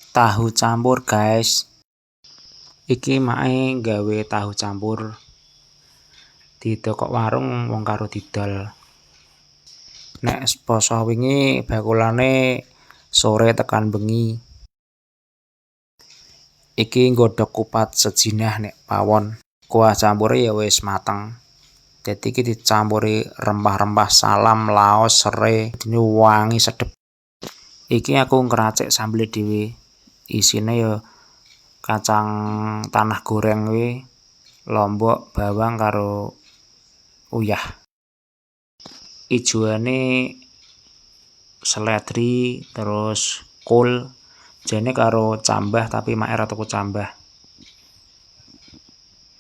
Tahu campur guys, iki mae gawe tahu campur di toko warung wong karo didol. Nek poso wingi bakulane sore tekan bengi. Iki nggodhog kupat sejinah nek pawon. Kuah campure ya wis mateng. Dadi iki dicampuri rempah-rempah salam, laos, serai, dene wangi sedep. Iki aku ngracik sambel dhewe. Isine ya kacang tanah goreng kuwi, lombok, bawang karo uyah. Ijoane seledri terus kol jane karo cambah tapi mak ora tuku cambah.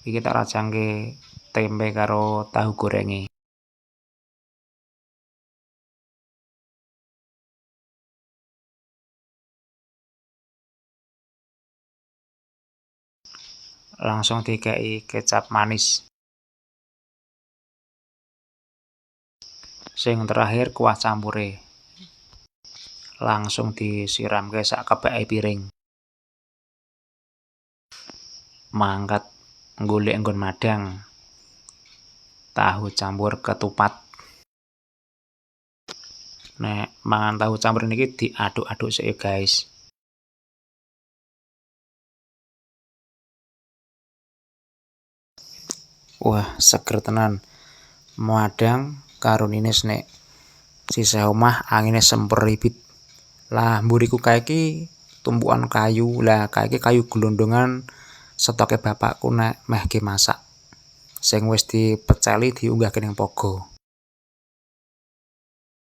Iki tak rajangke tempe karo tahu gorenge. Langsung dikei kecap manis. Sing terakhir kuah campure. Langsung disiramke sak kepeke piring. Mangkat golek nggon madang. Tahu campur ketupat. Nek mangan tahu campur niki diaduk-aduk sik ya guys. Wah, seger tenan. Madang karo nines nek sisih omah angine sempripit. Lah mburiku kae iki tumpukan kayu. Lah kae iki kayu glondongan stoke bapakku nek meh ge masak. Sing wis dipeceli diunggahke ning pogo.